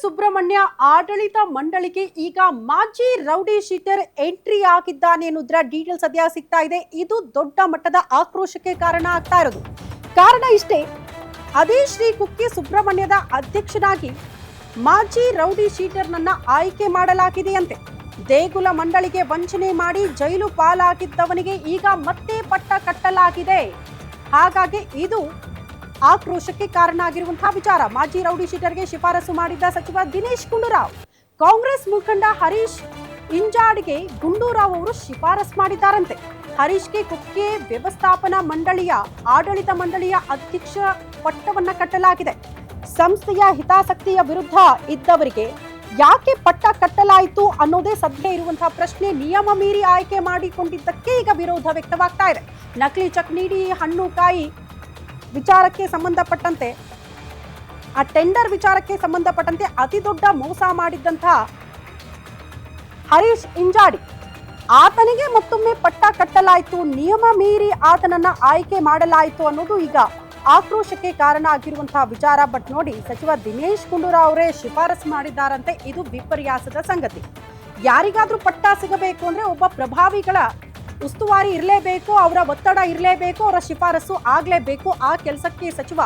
ಸುಬ್ರಹ್ಮಣ್ಯ ಆಡಳಿತ ಮಂಡಳಿಗೆ ಈಗ ಮಾಜಿ ರೌಡಿ ಶೀಟರ್ ಎಂಟ್ರಿ ಆಗಿದ್ದಾನೆ ಅನ್ನೋದ್ರ ಡೀಟೇಲ್ಸ್ ಸದ್ಯ ಸಿಗ್ತಾ ಇದೆ. ಇದು ದೊಡ್ಡ ಮಟ್ಟದ ಆಕ್ರೋಶಕ್ಕೆ ಕಾರಣ ಆಗ್ತಾ ಇರೋದು. ಕಾರಣ ಇಷ್ಟೇ, ಅದೇ ಶ್ರೀ ಕುಕ್ಕೆ ಸುಬ್ರಹ್ಮಣ್ಯದ ಅಧ್ಯಕ್ಷನಾಗಿ ಮಾಜಿ ರೌಡಿ ಶೀಟರ್ನನ್ನ ಆಯ್ಕೆ ಮಾಡಲಾಗಿದೆಯಂತೆ. ದೇಗುಲ ಮಂಡಳಿಗೆ ವಂಚನೆ ಮಾಡಿ ಜೈಲು ಪಾಲಾಗಿದ್ದವನಿಗೆ ಈಗ ಮತ್ತೆ ಪಟ್ಟ ಕಟ್ಟಲಾಗಿದೆ. ಹಾಗಾಗಿ ಇದು ಆಕ್ರೋಶಕ್ಕೆ ಕಾರಣ ಆಗಿರುವಂತಹ ವಿಚಾರ. ಮಾಜಿ ರೌಡಿ ಶೀಟರ್ಗೆ ಶಿಫಾರಸು ಮಾಡಿದ್ದ ಸಚಿವ ದಿನೇಶ್ ಗುಂಡೂರಾವ್ ಕಾಂಗ್ರೆಸ್ ಮುಖಂಡ ಹರೀಶ್ ಇಂಜಾಡ್ಗೆ ಗುಂಡೂರಾವ್ ಅವರು ಶಿಫಾರಸು ಮಾಡಿದ್ದಾರಂತೆ. ಹರೀಶ್ಗೆ ಕುಕ್ಕೆ ವ್ಯವಸ್ಥಾಪನಾ ಮಂಡಳಿಯ ಆಡಳಿತ ಮಂಡಳಿಯ ಅಧ್ಯಕ್ಷ ಪಟ್ಟವನ್ನ ಕಟ್ಟಲಾಗಿದೆ. ಸಂಸ್ಥೆಯ ಹಿತಾಸಕ್ತಿಯ ವಿರುದ್ಧ ಇದ್ದವರಿಗೆ ಯಾಕೆ ಪಟ್ಟ ಕಟ್ಟಲಾಯಿತು ಅನ್ನೋದೇ ಸದ್ಯ ಇರುವಂತಹ ಪ್ರಶ್ನೆ. ನಿಯಮ ಮೀರಿ ಆಯ್ಕೆ ಮಾಡಿಕೊಂಡಿದ್ದಕ್ಕೆ ಈಗ ವಿರೋಧ ವ್ಯಕ್ತವಾಗ್ತಾ ಇದೆ. ನಕಲಿ ಚೆಕ್ ನೀಡಿ ಹಣ್ಣು ಕಾಯಿ ವಿಚಾರಕ್ಕೆ ಸಂಬಂಧಪಟ್ಟಂತೆ, ಆ ಟೆಂಡರ್ ವಿಚಾರಕ್ಕೆ ಸಂಬಂಧಪಟ್ಟಂತೆ ಅತಿ ದೊಡ್ಡ ಮೋಸ ಮಾಡಿದ್ದಂತಹ ಹರೀಶ್ ಇಂಜಾಡಿ ಆತನಿಗೆ ಮತ್ತೊಮ್ಮೆ ಪಟ್ಟ ಕಟ್ಟಲಾಯಿತು, ನಿಯಮ ಮೀರಿ ಆತನನ್ನ ಆಯ್ಕೆ ಮಾಡಲಾಯಿತು ಅನ್ನೋದು ಈಗ ಆಕ್ರೋಶಕ್ಕೆ ಕಾರಣ ಆಗಿರುವಂತಹ ವಿಚಾರ. ಬಟ್ ನೋಡಿ, ಸಚಿವ ದಿನೇಶ್ ಗುಂಡೂರಾವ್ ಅವರೇ ಶಿಫಾರಸು ಮಾಡಿದ್ದಾರಂತೆ. ಇದು ವಿಪರ್ಯಾಸದ ಸಂಗತಿ. ಯಾರಿಗಾದ್ರೂ ಪಟ್ಟ ಸಿಗಬೇಕು ಅಂದ್ರೆ ಒಬ್ಬ ಪ್ರಭಾವಿಗಳ ಉಸ್ತುವಾರಿ ಇರಲೇಬೇಕು, ಅವರ ಒತ್ತಡ ಇರಲೇಬೇಕು, ಅವರ ಶಿಫಾರಸು ಆಗಲೇಬೇಕು. ಆ ಕೆಲಸಕ್ಕೆ ಸಚಿವ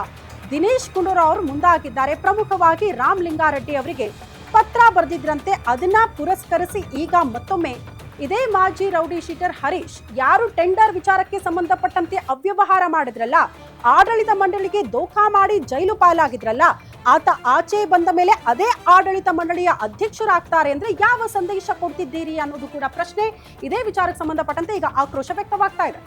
ದಿನೇಶ್ ಗುಂಡೂರಾವ್ ಅವರು ಮುಂದಾಗಿದ್ದಾರೆ. ಪ್ರಮುಖವಾಗಿ ರಾಮಲಿಂಗಾರೆಡ್ಡಿ ಅವರಿಗೆ ಪತ್ರ ಬರೆದಿದ್ರಂತೆ. ಅದನ್ನ ಪುರಸ್ಕರಿಸಿ ಈಗ ಮತ್ತೊಮ್ಮೆ ಇದೇ ಮಾಜಿ ರೌಡಿ ಶೀಟರ್ ಹರೀಶ್, ಯಾರು ಟೆಂಡರ್ ವಿಚಾರಕ್ಕೆ ಸಂಬಂಧಪಟ್ಟಂತೆ ಅವ್ಯವಹಾರ ಮಾಡಿದ್ರಲ್ಲ, ಆಡಳಿತ ಮಂಡಳಿಗೆ ದೋಖಾ ಮಾಡಿ ಜೈಲು ಪಾಲಾಗಿದ್ರಲ್ಲ, ಆತ ಆಚೆ ಬಂದ ಮೇಲೆ ಅದೇ ಆಡಳಿತ ಮಂಡಳಿಯ ಅಧ್ಯಕ್ಷರಾಗ್ತಾರೆ ಅಂದ್ರೆ ಯಾವ ಸಂದೇಶ ಕೊಡ್ತಿದ್ದೀರಿ ಅನ್ನೋದು ಕೂಡ ಪ್ರಶ್ನೆ. ಇದೇ ವಿಚಾರಕ್ಕೆ ಸಂಬಂಧಪಟ್ಟಂತೆ ಈಗ ಆಕ್ರೋಶ ವ್ಯಕ್ತವಾಗ್ತಾ ಇದೆ.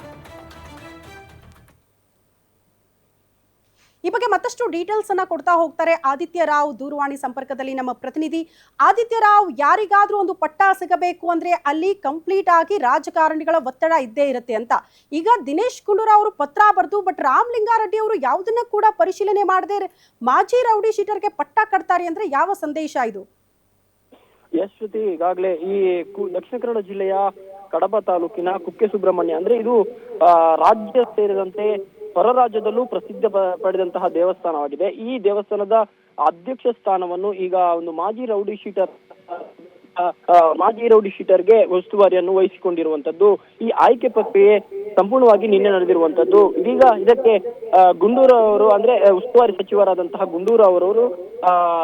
ಈ ಬಗ್ಗೆ ಮತ್ತಷ್ಟು ಡೀಟೇಲ್ಸ್ ಅನ್ನ ಕೊಡ್ತಾ ಹೋಗ್ತಾರೆ ಆದಿತ್ಯ ರಾವ್, ದೂರವಾಣಿ ಸಂಪರ್ಕದಲ್ಲಿ ನಮ್ಮ ಪ್ರತಿನಿಧಿ. ಆದಿತ್ಯ ರಾವ್, ಯಾರಿಗಾದ್ರೂ ಒಂದು ಪಟ್ಟ ಸಿಗಬೇಕು ಅಂದ್ರೆ ಅಲ್ಲಿ ಕಂಪ್ಲೀಟ್ ಆಗಿ ರಾಜಕಾರಣಿಗಳ ಒತ್ತಡ ಇದ್ದೇ ಇರುತ್ತೆ ಅಂತ ಈಗ ದಿನೇಶ್ ಗುಂಡೂರಾವ್ ಅವರು ಪತ್ರ ಬರೆದು, ಬಟ್ ರಾಮಲಿಂಗಾರೆಡ್ಡಿ ಅವರು ಯಾವುದನ್ನ ಕೂಡ ಪರಿಶೀಲನೆ ಮಾಡದೆ ಮಾಜಿ ರೌಡಿ ಶೀಟರ್ಗೆ ಪಟ್ಟ ಕಟ್ತಾರೆ ಅಂದ್ರೆ ಯಾವ ಸಂದೇಶ ಇದು? ಯಶ್ವತಿ, ಈಗಾಗಲೇ ಈ ದಕ್ಷಿಣ ಕನ್ನಡ ಜಿಲ್ಲೆಯ ಕಡಬ ತಾಲೂಕಿನ ಕುಕ್ಕೆ ಸುಬ್ರಹ್ಮಣ್ಯ ಅಂದ್ರೆ ಇದು ರಾಜ್ಯ ಸೇರಿದಂತೆ ಹೊರ ರಾಜ್ಯದಲ್ಲೂ ಪ್ರಸಿದ್ಧ ಪಡೆದಂತಹ ದೇವಸ್ಥಾನವಾಗಿದೆ. ಈ ದೇವಸ್ಥಾನದ ಅಧ್ಯಕ್ಷ ಸ್ಥಾನವನ್ನು ಈಗ ಒಂದು ಮಾಜಿ ರೌಡಿ ಶೀಟರ್ಗೆ ಉಸ್ತುವಾರಿಯನ್ನು ವಹಿಸಿಕೊಂಡಿರುವಂತದ್ದು. ಈ ಆಯ್ಕೆ ಪ್ರಕ್ರಿಯೆ ಸಂಪೂರ್ಣವಾಗಿ ನಿನ್ನೆ ನಡೆದಿರುವಂತದ್ದು. ಇದೀಗ ಇದಕ್ಕೆ ಗುಂಡೂರಾವ್ ಅವರು ಅಂದ್ರೆ ಉಸ್ತುವಾರಿ ಸಚಿವರಾದಂತಹ ಗುಂಡೂರಾವ್ ಅವರು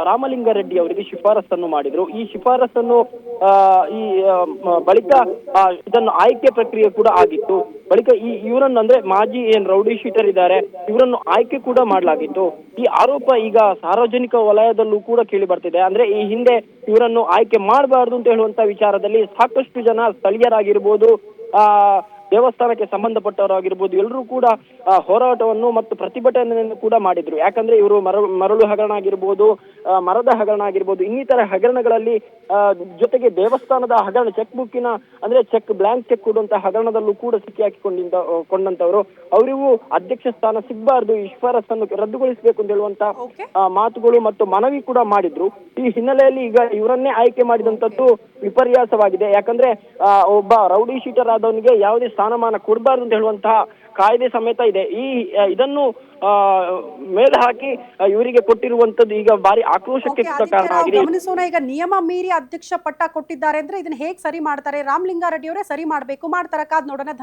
ರಾಮಲಿಂಗಾರೆಡ್ಡಿ ಅವರಿಗೆ ಶಿಫಾರಸನ್ನು ಮಾಡಿದ್ರು. ಈ ಶಿಫಾರಸನ್ನು ಈ ಬಳಿಕ ಇದನ್ನು ಆಯ್ಕೆ ಪ್ರಕ್ರಿಯೆ ಕೂಡ ಆಗಿತ್ತು. ಬಳಿಕ ಇವರನ್ನು ಅಂದ್ರೆ ಮಾಜಿ ರೌಡಿ ಶೀಟರ್ ಇದ್ದಾರೆ, ಇವರನ್ನು ಆಯ್ಕೆ ಕೂಡ ಮಾಡಲಾಗಿತ್ತು. ಈ ಆರೋಪ ಈಗ ಸಾರ್ವಜನಿಕ ವಲಯದಲ್ಲೂ ಕೂಡ ಕೇಳಿ ಬರ್ತಿದೆ. ಅಂದ್ರೆ ಈ ಹಿಂದೆ ಇವರನ್ನು ಆಯ್ಕೆ ಮಾಡಬಾರ್ದು ಅಂತ ಹೇಳುವಂತ ವಿಚಾರದಲ್ಲಿ ಸಾಕಷ್ಟು ಜನ ಸ್ಥಳೀಯರಾಗಿರ್ಬೋದು, ದೇವಸ್ಥಾನಕ್ಕೆ ಸಂಬಂಧಪಟ್ಟವರಾಗಿರ್ಬೋದು, ಎಲ್ಲರೂ ಕೂಡ ಹೋರಾಟವನ್ನು ಮತ್ತು ಪ್ರತಿಭಟನೆಯನ್ನು ಕೂಡ ಮಾಡಿದ್ರು. ಯಾಕಂದ್ರೆ ಇವರು ಮರಳು ಹಗರಣ ಆಗಿರ್ಬೋದು, ಮರದ ಹಗರಣ ಆಗಿರ್ಬೋದು, ಇನ್ನಿತರ ಹಗರಣಗಳಲ್ಲಿ ಜೊತೆಗೆ ದೇವಸ್ಥಾನದ ಹಗರಣ ಚೆಕ್ ಬುಕ್ಕಿನ ಅಂದ್ರೆ ಬ್ಲಾಂಕ್ ಚೆಕ್ ಕೊಡುವಂತಹ ಹಗರಣದಲ್ಲೂ ಕೂಡ ಸಿಕ್ಕಿ ಹಾಕಿಕೊಂಡಂತವರು. ಅವರಿಗೂ ಅಧ್ಯಕ್ಷ ಸ್ಥಾನ ಸಿಗಬಾರ್ದು, ಈ ಶಿಫಾರಸನ್ನು ರದ್ದುಗೊಳಿಸಬೇಕು ಅಂತ ಹೇಳುವಂತ ಮಾತುಗಳು ಮತ್ತು ಮನವಿ ಕೂಡ ಮಾಡಿದ್ರು. ಈ ಹಿನ್ನೆಲೆಯಲ್ಲಿ ಈಗ ಇವರನ್ನೇ ಆಯ್ಕೆ ಮಾಡಿದಂತದ್ದು ವಿಪರ್ಯಾಸವಾಗಿದೆ. ಯಾಕಂದ್ರೆ ಒಬ್ಬ ರೌಡಿ ಶೀಟರ್ ಆದವನಿಗೆ ಯಾವುದೇ ಸ್ಥಾನಮಾನ ಕೊಡಬಾರ್ದು ಅಂತ ಹೇಳುವಂತಹ ಕಾಯ್ದೆ ಸಮೇತ ಇದೆ. ಇದನ್ನು ಮೇಲೆ ಹಾಕಿ ಇವರಿಗೆ ಕೊಟ್ಟಿರುವಂತದ್ದು ಈಗ ಬಾರಿ ಆಕ್ರೋಶಕ್ಕೆ ಕಾರಣ ಆಗಿದೆ. ಗಮನಿಸೋಣ, ಈಗ ನಿಯಮ ಮೀರಿ ಅಧ್ಯಕ್ಷ ಪಟ್ಟ ಕೊಟ್ಟಿದ್ದಾರೆ ಅಂದ್ರೆ ಇದನ್ನ ಹೇಗೆ ಸರಿ ಮಾಡ್ತಾರೆ? ರಾಮಲಿಂಗಾರೆಡ್ಡಿ ಅವರೇ ಸರಿ ಮಾಡ್ತಾರೆ, ಕಾದ್ ನೋಡೋಣ.